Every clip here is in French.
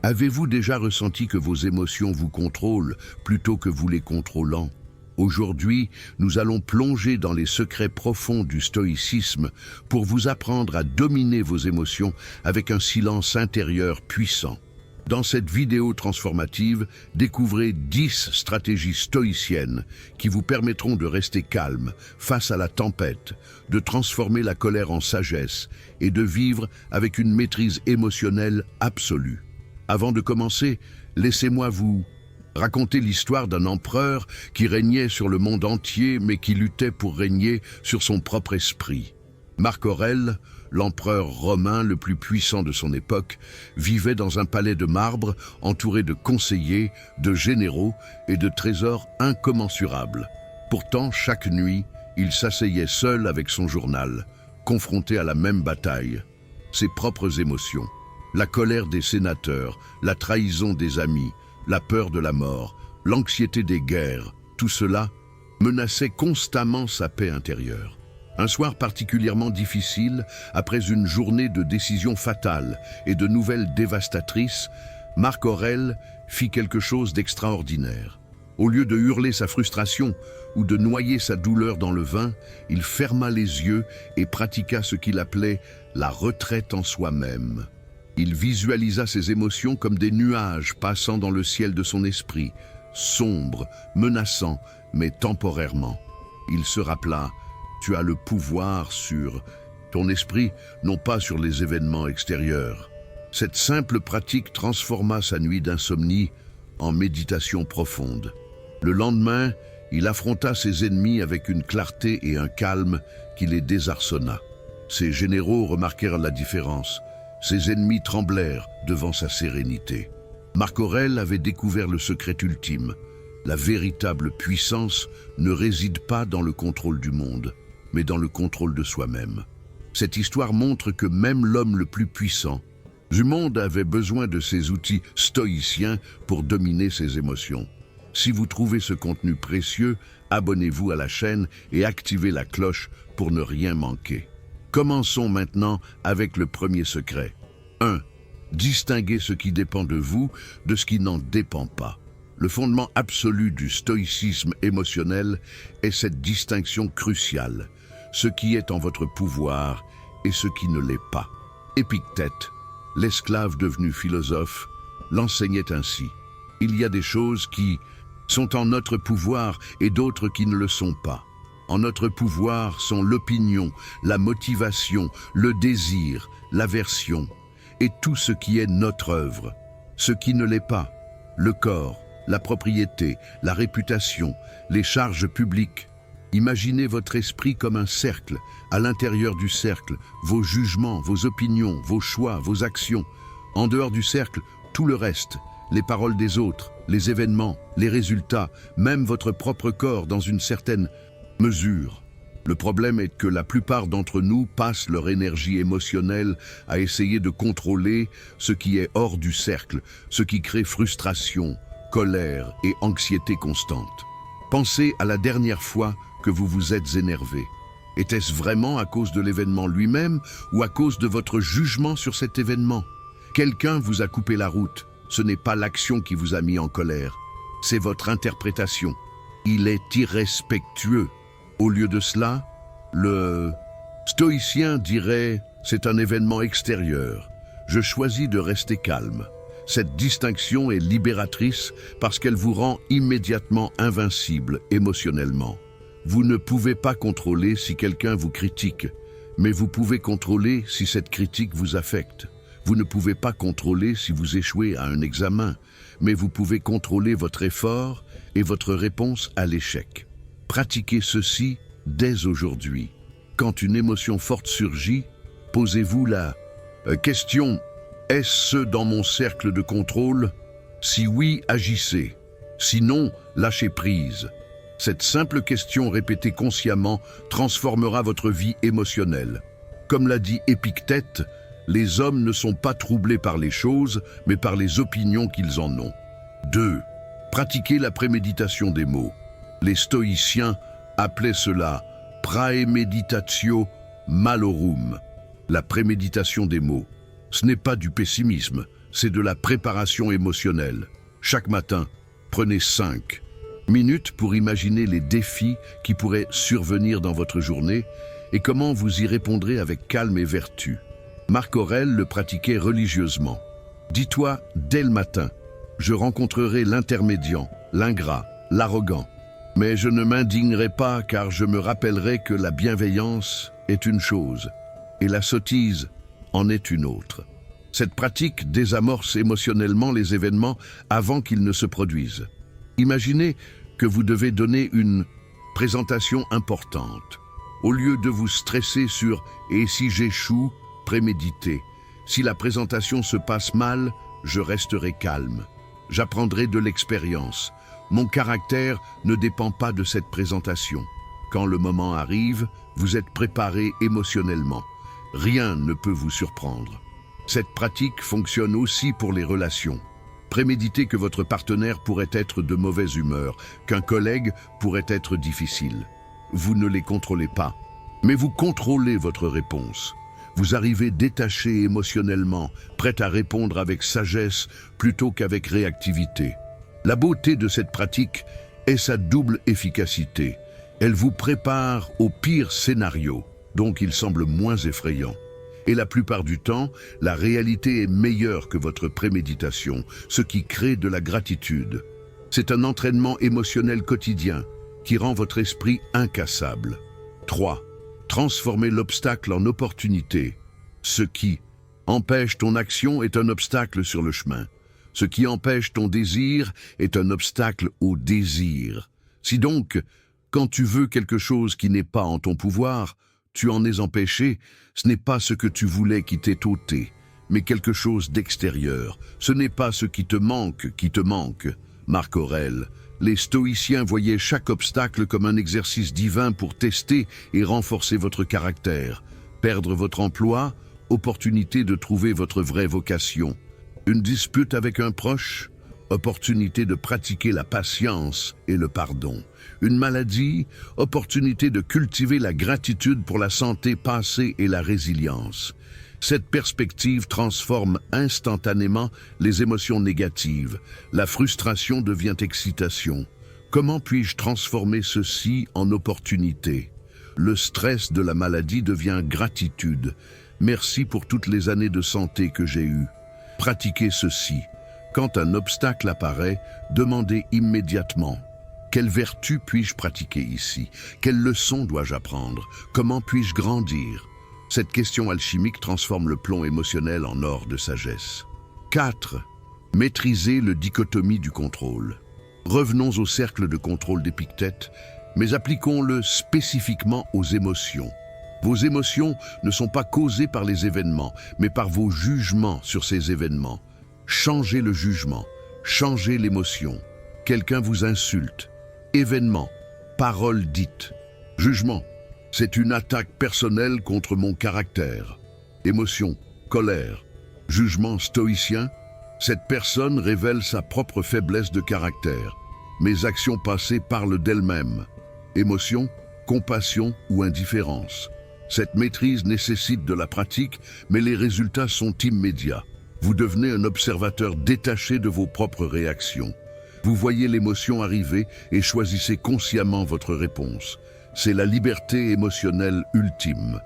Avez-vous déjà ressenti que vos émotions vous contrôlent plutôt que vous les contrôlant? Aujourd'hui, nous allons plonger dans les secrets profonds du stoïcisme pour vous apprendre à dominer vos émotions avec un silence intérieur puissant. Dans cette vidéo transformative, découvrez 10 stratégies stoïciennes qui vous permettront de rester calme face à la tempête, de transformer la colère en sagesse et de vivre avec une maîtrise émotionnelle absolue. Avant de commencer, laissez-moi vous raconter l'histoire d'un empereur qui régnait sur le monde entier mais qui luttait pour régner sur son propre esprit. Marc Aurèle, l'empereur romain le plus puissant de son époque, vivait dans un palais de marbre entouré de conseillers, de généraux et de trésors incommensurables. Pourtant, chaque nuit, il s'asseyait seul avec son journal, confronté à la même bataille, ses propres émotions. La colère des sénateurs, la trahison des amis, la peur de la mort, l'anxiété des guerres, tout cela menaçait constamment sa paix intérieure. Un soir particulièrement difficile, après une journée de décisions fatales et de nouvelles dévastatrices, Marc Aurèle fit quelque chose d'extraordinaire. Au lieu de hurler sa frustration ou de noyer sa douleur dans le vin, il ferma les yeux et pratiqua ce qu'il appelait la retraite en soi-même. Il visualisa ses émotions comme des nuages passant dans le ciel de son esprit, sombres, menaçants, mais temporairement. Il se rappela: tu as le pouvoir sur ton esprit, non pas sur les événements extérieurs. Cette simple pratique transforma sa nuit d'insomnie en méditation profonde. Le lendemain, il affronta ses ennemis avec une clarté et un calme qui les désarçonna. Ses généraux remarquèrent la différence. Ses ennemis tremblèrent devant sa sérénité. Marc Aurèle avait découvert le secret ultime. La véritable puissance ne réside pas dans le contrôle du monde, mais dans le contrôle de soi-même. Cette histoire montre que même l'homme le plus puissant du monde avait besoin de ces outils stoïciens pour dominer ses émotions. Si vous trouvez ce contenu précieux, abonnez-vous à la chaîne et activez la cloche pour ne rien manquer. Commençons maintenant avec le premier secret. 1. Distinguez ce qui dépend de vous de ce qui n'en dépend pas. Le fondement absolu du stoïcisme émotionnel est cette distinction cruciale, ce qui est en votre pouvoir et ce qui ne l'est pas. Épictète, l'esclave devenu philosophe, l'enseignait ainsi. Il y a des choses qui sont en notre pouvoir et d'autres qui ne le sont pas. En notre pouvoir sont l'opinion, la motivation, le désir, l'aversion et tout ce qui est notre œuvre. Ce qui ne l'est pas, le corps, la propriété, la réputation, les charges publiques. Imaginez votre esprit comme un cercle. À l'intérieur du cercle, vos jugements, vos opinions, vos choix, vos actions. En dehors du cercle, tout le reste, les paroles des autres, les événements, les résultats, même votre propre corps dans une certaine mesure. Le problème est que la plupart d'entre nous passent leur énergie émotionnelle à essayer de contrôler ce qui est hors du cercle, ce qui crée frustration, colère et anxiété constante. Pensez à la dernière fois que vous vous êtes énervé. Était-ce vraiment à cause de l'événement lui-même ou à cause de votre jugement sur cet événement? Quelqu'un vous a coupé la route. Ce n'est pas l'action qui vous a mis en colère, c'est votre interprétation. Il est irrespectueux. Au lieu de cela, le stoïcien dirait « c'est un événement extérieur. Je choisis de rester calme ». Cette distinction est libératrice parce qu'elle vous rend immédiatement invincible émotionnellement. Vous ne pouvez pas contrôler si quelqu'un vous critique, mais vous pouvez contrôler si cette critique vous affecte. Vous ne pouvez pas contrôler si vous échouez à un examen, mais vous pouvez contrôler votre effort et votre réponse à l'échec. Pratiquez ceci dès aujourd'hui. Quand une émotion forte surgit, posez-vous la question: est-ce dans mon cercle de contrôle? Si oui, agissez. Sinon, lâchez prise. Cette simple question répétée consciemment transformera votre vie émotionnelle. Comme l'a dit Épictète, les hommes ne sont pas troublés par les choses, mais par les opinions qu'ils en ont. 2. Pratiquez la préméditation des mots. Les stoïciens appelaient cela praemeditatio malorum, la préméditation des mots. Ce n'est pas du pessimisme, c'est de la préparation émotionnelle. Chaque matin, prenez 5 minutes pour imaginer les défis qui pourraient survenir dans votre journée et comment vous y répondrez avec calme et vertu. Marc Aurèle le pratiquait religieusement. Dis-toi dès le matin, je rencontrerai l'intermédiant, l'ingrat, l'arrogant. Mais je ne m'indignerai pas car je me rappellerai que la bienveillance est une chose et la sottise en est une autre. Cette pratique désamorce émotionnellement les événements avant qu'ils ne se produisent. Imaginez que vous devez donner une présentation importante. Au lieu de vous stresser sur « et si j'échoue », préméditez. Si la présentation se passe mal, je resterai calme. J'apprendrai de l'expérience. Mon caractère ne dépend pas de cette présentation. Quand le moment arrive, vous êtes préparé émotionnellement. Rien ne peut vous surprendre. Cette pratique fonctionne aussi pour les relations. Préméditez que votre partenaire pourrait être de mauvaise humeur, qu'un collègue pourrait être difficile. Vous ne les contrôlez pas, mais vous contrôlez votre réponse. Vous arrivez détaché émotionnellement, prêt à répondre avec sagesse plutôt qu'avec réactivité. La beauté de cette pratique est sa double efficacité. Elle vous prépare au pire scénario, donc il semble moins effrayant. Et la plupart du temps, la réalité est meilleure que votre préméditation, ce qui crée de la gratitude. C'est un entraînement émotionnel quotidien qui rend votre esprit incassable. 3. Transformer l'obstacle en opportunité. Ce qui empêche ton action est un obstacle sur le chemin. Ce qui empêche ton désir est un obstacle au désir. Si donc, quand tu veux quelque chose qui n'est pas en ton pouvoir, tu en es empêché, ce n'est pas ce que tu voulais qui t'est ôté, mais quelque chose d'extérieur. Ce n'est pas ce qui te manque. Marc Aurèle. Les stoïciens voyaient chaque obstacle comme un exercice divin pour tester et renforcer votre caractère. Perdre votre emploi, opportunité de trouver votre vraie vocation. Une dispute avec un proche, opportunité de pratiquer la patience et le pardon. Une maladie, opportunité de cultiver la gratitude pour la santé passée et la résilience. Cette perspective transforme instantanément les émotions négatives. La frustration devient excitation. Comment puis-je transformer ceci en opportunité? Le stress de la maladie devient gratitude. Merci pour toutes les années de santé que j'ai eues. Pratiquez ceci. Quand un obstacle apparaît, demandez immédiatement: quelle vertu puis-je pratiquer ici? Quelle leçon dois-je apprendre? Comment puis-je grandir? Cette question alchimique transforme le plomb émotionnel en or de sagesse. 4. Maîtriser le dichotomie du contrôle. Revenons au cercle de contrôle d'Épictète, mais appliquons-le spécifiquement aux émotions. Vos émotions ne sont pas causées par les événements, mais par vos jugements sur ces événements. Changez le jugement, changez l'émotion. Quelqu'un vous insulte. Événement, parole dite. Jugement, c'est une attaque personnelle contre mon caractère. Émotion, colère. Jugement stoïcien, cette personne révèle sa propre faiblesse de caractère. Mes actions passées parlent d'elles-mêmes. Émotion, compassion ou indifférence. Cette maîtrise nécessite de la pratique, mais les résultats sont immédiats. Vous devenez un observateur détaché de vos propres réactions. Vous voyez l'émotion arriver et choisissez consciemment votre réponse. C'est la liberté émotionnelle ultime.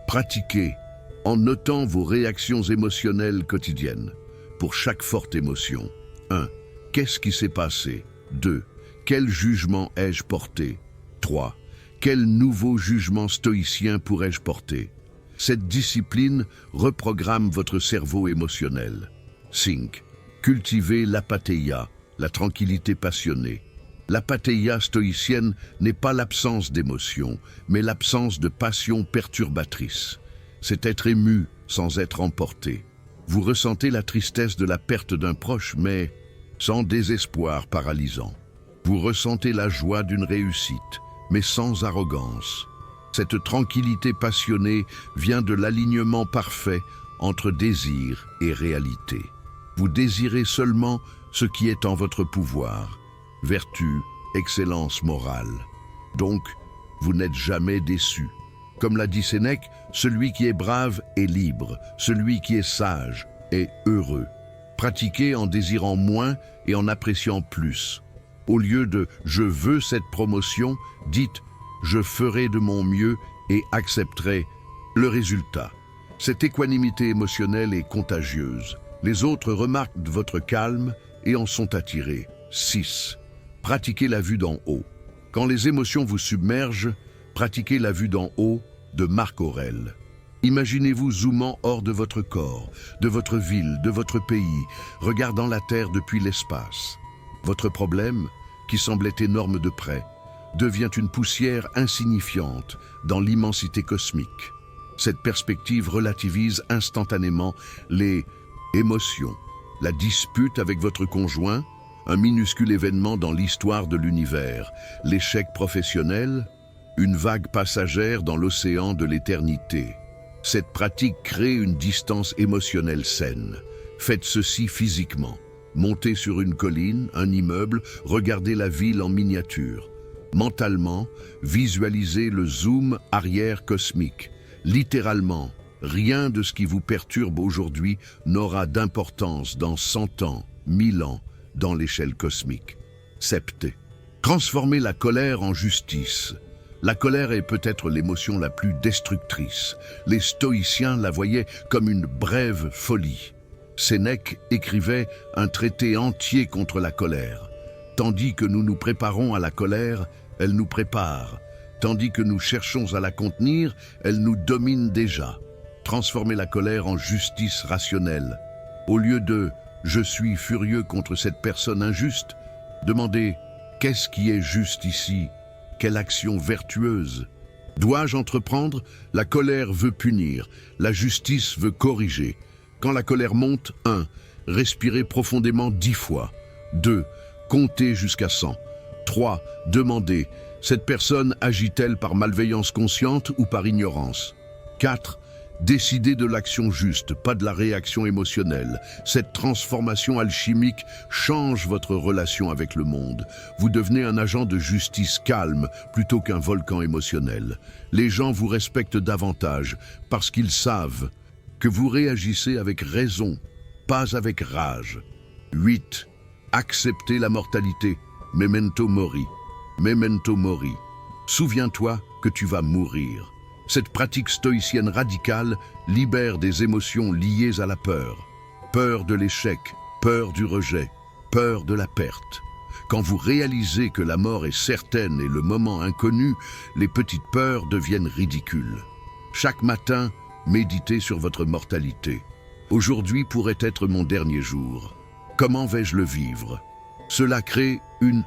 Pratiquez en notant vos réactions émotionnelles quotidiennes. Pour chaque forte émotion. 1. Qu'est-ce qui s'est passé? 2. Quel jugement ai-je porté? 3. Quel nouveau jugement stoïcien pourrais-je porter? Cette discipline reprogramme votre cerveau émotionnel. 5. Cultivez l'apatheia, la tranquillité passionnée. L'apatheia stoïcienne n'est pas l'absence d'émotion, mais l'absence de passion perturbatrice. C'est être ému sans être emporté. Vous ressentez la tristesse de la perte d'un proche, mais sans désespoir paralysant. Vous ressentez la joie d'une réussite, mais sans arrogance. Cette tranquillité passionnée vient de l'alignement parfait entre désir et réalité. Vous désirez seulement ce qui est en votre pouvoir, vertu, excellence morale. Donc, vous n'êtes jamais déçu. Comme l'a dit Sénèque, celui qui est brave est libre, celui qui est sage est heureux. Pratiquez en désirant moins et en appréciant plus. Au lieu de « je veux cette promotion », dites « je ferai de mon mieux et accepterai le résultat ». Cette équanimité émotionnelle est contagieuse. Les autres remarquent votre calme et en sont attirés. 6. Pratiquez la vue d'en haut. Quand les émotions vous submergent, pratiquez la vue d'en haut de Marc Aurèle. Imaginez-vous zoomant hors de votre corps, de votre ville, de votre pays, regardant la Terre depuis l'espace. Votre problème, qui semblait énorme de près, devient une poussière insignifiante dans l'immensité cosmique. Cette perspective relativise instantanément les émotions, la dispute avec votre conjoint, un minuscule événement dans l'histoire de l'univers, l'échec professionnel, une vague passagère dans l'océan de l'éternité. Cette pratique crée une distance émotionnelle saine. Faites ceci physiquement. Montez sur une colline, un immeuble, regardez la ville en miniature. Mentalement, visualisez le zoom arrière cosmique. Littéralement, rien de ce qui vous perturbe aujourd'hui n'aura d'importance dans 100 ans, 1000 ans, dans l'échelle cosmique. 7. Transformez la colère en justice. La colère est peut-être l'émotion la plus destructrice. Les stoïciens la voyaient comme une brève folie. Sénèque écrivait un traité entier contre la colère. Tandis que nous nous préparons à la colère, elle nous prépare. Tandis que nous cherchons à la contenir, elle nous domine déjà. Transformez la colère en justice rationnelle. Au lieu de « je suis furieux contre cette personne injuste », demandez « qu'est-ce qui est juste ici ? Quelle action vertueuse ? Dois-je entreprendre ? La colère veut punir, la justice veut corriger. Quand la colère monte, 1. Respirez profondément 10 fois. 2. Comptez jusqu'à 100. 3. Demandez, cette personne agit-elle par malveillance consciente ou par ignorance ? 4. Décidez de l'action juste, pas de la réaction émotionnelle. Cette transformation alchimique change votre relation avec le monde. Vous devenez un agent de justice calme plutôt qu'un volcan émotionnel. Les gens vous respectent davantage parce qu'ils savent que vous réagissez avec raison, pas avec rage. 8. Acceptez la mortalité. Memento mori. Memento mori. Souviens-toi que tu vas mourir. Cette pratique stoïcienne radicale libère des émotions liées à la peur. Peur de l'échec, peur du rejet, peur de la perte. Quand vous réalisez que la mort est certaine et le moment inconnu, les petites peurs deviennent ridicules. Chaque matin, méditez sur votre mortalité. Aujourd'hui pourrait être mon dernier jour. Comment vais-je le vivre ? Cela crée une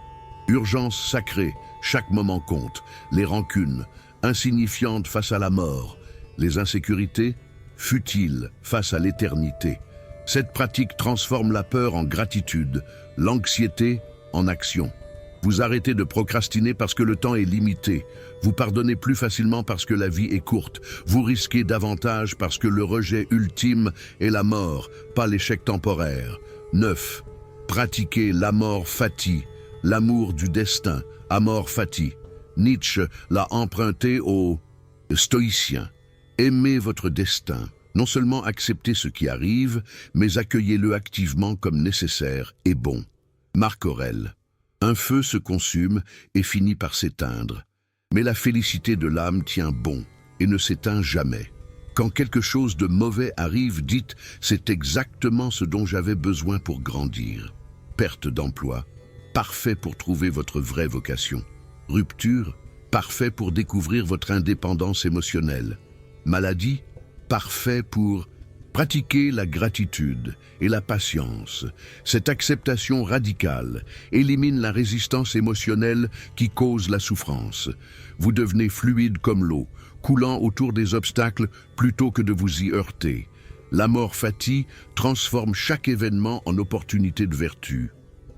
urgence sacrée. Chaque moment compte. Les rancunes, insignifiantes face à la mort, les insécurités, futiles face à l'éternité. Cette pratique transforme la peur en gratitude, l'anxiété en action. Vous arrêtez de procrastiner parce que le temps est limité. Vous pardonnez plus facilement parce que la vie est courte. Vous risquez davantage parce que le rejet ultime est la mort, pas l'échec temporaire. 9. Pratiquez l'amor fati, l'amour du destin, amor fati. Nietzsche l'a emprunté aux stoïciens. Aimez votre destin. Non seulement acceptez ce qui arrive, mais accueillez-le activement comme nécessaire et bon. Marc Aurèle. Un feu se consume et finit par s'éteindre. Mais la félicité de l'âme tient bon et ne s'éteint jamais. Quand quelque chose de mauvais arrive, dites « c'est exactement ce dont j'avais besoin pour grandir ». Perte d'emploi, parfait pour trouver votre vraie vocation. Rupture, parfait pour découvrir votre indépendance émotionnelle. Maladie, parfait pour pratiquer la gratitude et la patience. Cette acceptation radicale élimine la résistance émotionnelle qui cause la souffrance. Vous devenez fluide comme l'eau, coulant autour des obstacles plutôt que de vous y heurter. L'amor fati transforme chaque événement en opportunité de vertu.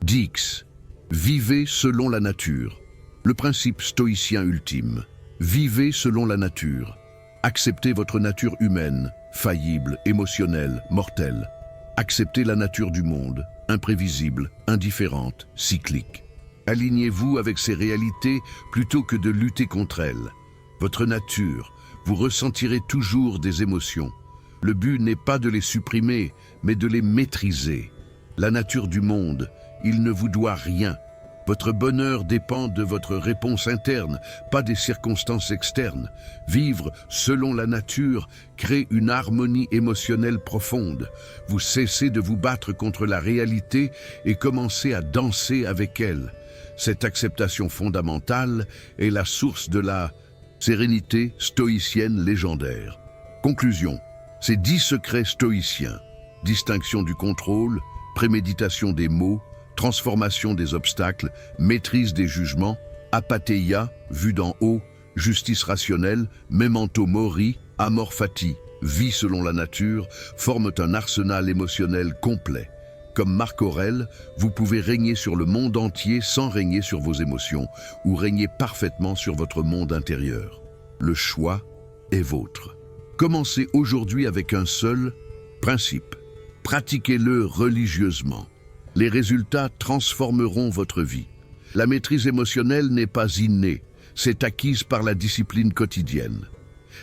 Dix. Vivez selon la nature. Le principe stoïcien ultime. Vivez selon la nature. Acceptez votre nature humaine, faillible, émotionnelle, mortelle. Acceptez la nature du monde, imprévisible, indifférente, cyclique. Alignez-vous avec ces réalités plutôt que de lutter contre elles. Votre nature, vous ressentirez toujours des émotions. Le but n'est pas de les supprimer, mais de les maîtriser. la nature du monde, il ne vous doit rien. Votre bonheur dépend de votre réponse interne, pas des circonstances externes. Vivre selon la nature crée une harmonie émotionnelle profonde. Vous cessez de vous battre contre la réalité et commencez à danser avec elle. Cette acceptation fondamentale est la source de la sérénité stoïcienne légendaire. Conclusion, ces 10 secrets stoïciens, distinction du contrôle, préméditation des mots, transformation des obstacles, maîtrise des jugements, apatheia, vue d'en haut, justice rationnelle, memento mori, amor fati, vie selon la nature, forment un arsenal émotionnel complet. Comme Marc Aurèle, vous pouvez régner sur le monde entier sans régner sur vos émotions, ou régner parfaitement sur votre monde intérieur. Le choix est vôtre. Commencez aujourd'hui avec un seul principe. Pratiquez-le religieusement. Les résultats transformeront votre vie. La maîtrise émotionnelle n'est pas innée, c'est acquise par la discipline quotidienne.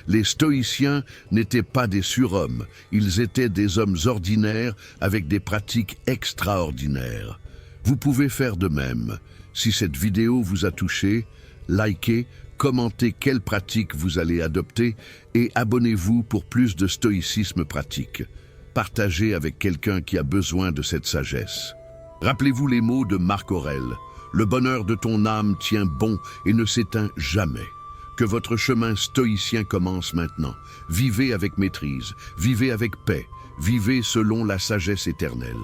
Les stoïciens n'étaient pas des surhommes, ils étaient des hommes ordinaires avec des pratiques extraordinaires. Vous pouvez faire de même. Si cette vidéo vous a touché, likez, commentez quelles pratiques vous allez adopter et abonnez-vous pour plus de stoïcisme pratique. Partagez avec quelqu'un qui a besoin de cette sagesse. Rappelez-vous les mots de Marc Aurèle. Le bonheur de ton âme tient bon et ne s'éteint jamais. Que votre chemin stoïcien commence maintenant. Vivez avec maîtrise, vivez avec paix, vivez selon la sagesse éternelle.